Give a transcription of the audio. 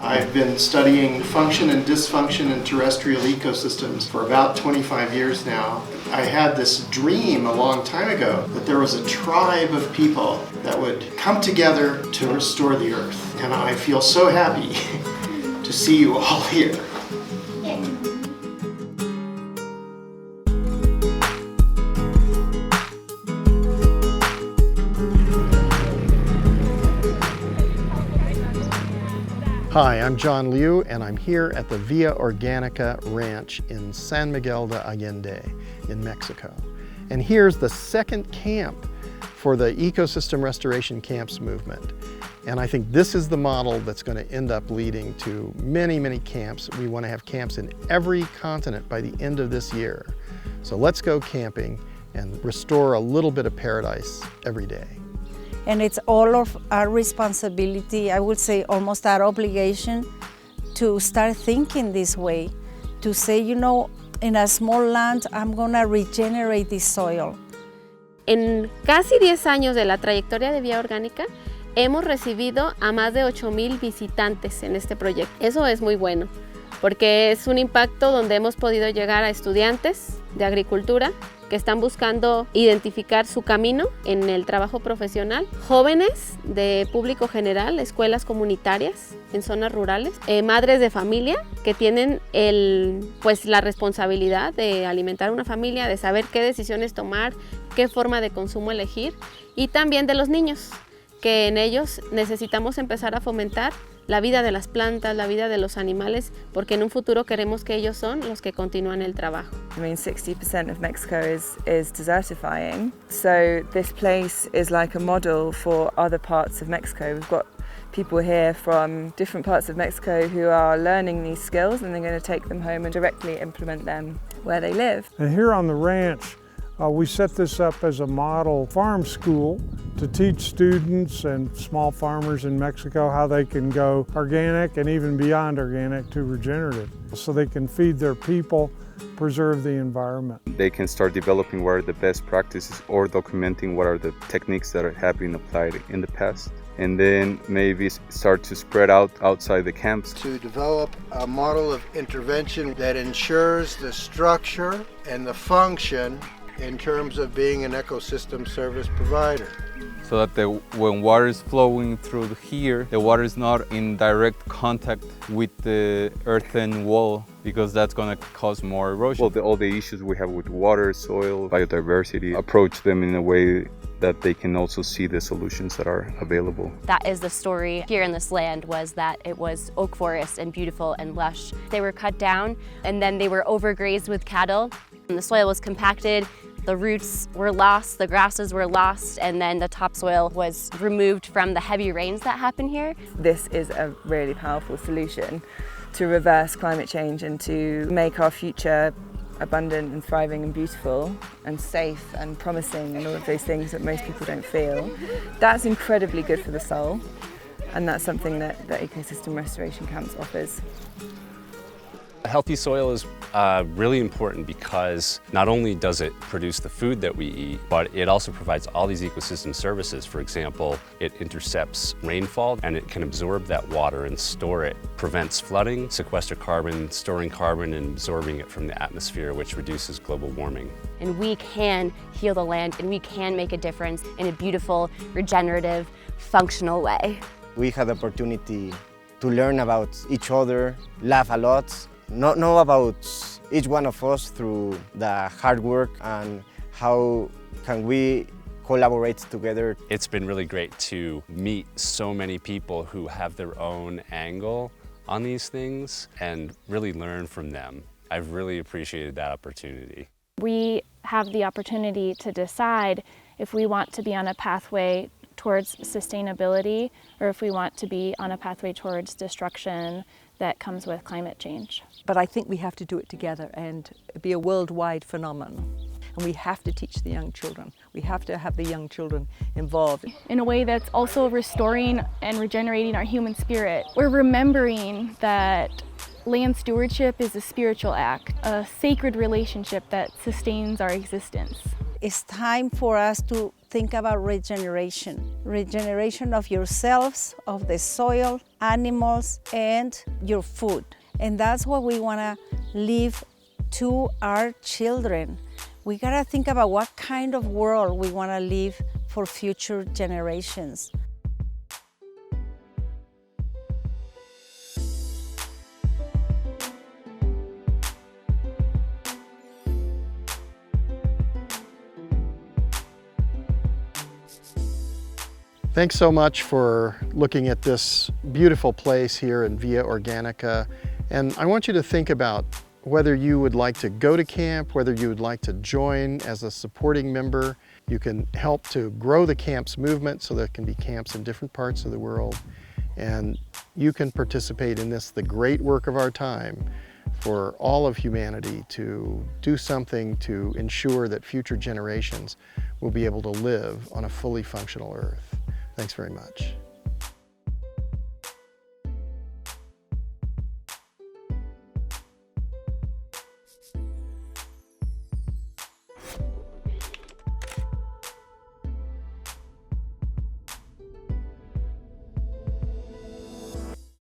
I've been studying function and dysfunction in terrestrial ecosystems for about 25 years now. I had this dream a long time ago that there was a tribe of people that would come together to restore the earth. And I feel so happy to see you all here. Hi, I'm John Liu, and I'm here at the Vía-Orgánica Ranch in San Miguel de Allende in Mexico. And here's the second camp for the ecosystem restoration camps movement. And I think this is the model that's going to end up leading to many, many camps. We want to have camps in every continent by the end of this year. So let's go camping and restore a little bit of paradise every day. And it's all of our responsibility, I would say almost our obligation, to start thinking this way, to say, you know, in a small land, I'm gonna regenerate this soil. En casi 10 años de la trayectoria de Vía-Orgánica, hemos recibido a más de 8,000 visitantes en este proyecto. Eso es muy bueno, porque es un impacto donde hemos podido llegar a estudiantes de agricultura que están buscando identificar su camino en el trabajo profesional, jóvenes de público general, escuelas comunitarias en zonas rurales, madres de familia que tienen la responsabilidad de alimentar una familia, de saber qué decisiones tomar, qué forma de consumo elegir, y también de los niños, que en ellos necesitamos empezar a fomentar la vida de las plantas, la vida de los animales, porque en un futuro queremos que ellos son los que continúan el trabajo. I mean, 60% of Mexico is desertifying, so this place is like a model for other parts of Mexico. We've got people here from different parts of Mexico who are learning these skills, and they're going to take them home and directly implement them where they live. And here on the ranch, we set this up as a model farm school to teach students and small farmers in Mexico how they can go organic and even beyond organic to regenerative, so they can feed their people, preserve the environment. They can start developing what are the best practices or documenting what are the techniques that have been applied in the past, and then maybe start to spread out outside the camps. To develop a model of intervention that ensures the structure and the function in terms of being an ecosystem service provider. So that when water is flowing through here, the water is not in direct contact with the earthen wall, because that's going to cause more erosion. Well, all the issues we have with water, soil, biodiversity, approach them in a way that they can also see the solutions that are available. That is the story here in this land, was that it was oak forest and beautiful and lush. They were cut down and then they were overgrazed with cattle, and the soil was compacted. The roots were lost, the grasses were lost, and then the topsoil was removed from the heavy rains that happen here. This is a really powerful solution to reverse climate change and to make our future abundant and thriving and beautiful and safe and promising and all of those things that most people don't feel. That's incredibly good for the soul, and that's something that the ecosystem restoration camps offers. A healthy soil is really important because not only does it produce the food that we eat, but it also provides all these ecosystem services. For example, it intercepts rainfall and it can absorb that water and store it, prevents flooding, sequester carbon, storing carbon and absorbing it from the atmosphere, which reduces global warming. And we can heal the land, and we can make a difference in a beautiful, regenerative, functional way. We had the opportunity to learn about each other, laugh a lot, know about each one of us through the hard work and how can we collaborate together. It's been really great to meet so many people who have their own angle on these things and really learn from them. I've really appreciated that opportunity. We have the opportunity to decide if we want to be on a pathway towards sustainability or if we want to be on a pathway towards destruction that comes with climate change. But I think we have to do it together and be a worldwide phenomenon. And we have to teach the young children. We have to have the young children involved. In a way that's also restoring and regenerating our human spirit. We're remembering that land stewardship is a spiritual act, a sacred relationship that sustains our existence. It's time for us to think about regeneration. Regeneration of yourselves, of the soil, animals, and your food. And that's what we want to leave to our children. We got to think about what kind of world we want to leave for future generations. Thanks so much for looking at this beautiful place here in Vía-Orgánica. And I want you to think about whether you would like to go to camp, whether you would like to join as a supporting member. You can help to grow the camps movement so there can be camps in different parts of the world. And you can participate in this, the great work of our time, for all of humanity to do something to ensure that future generations will be able to live on a fully functional Earth. Thanks very much.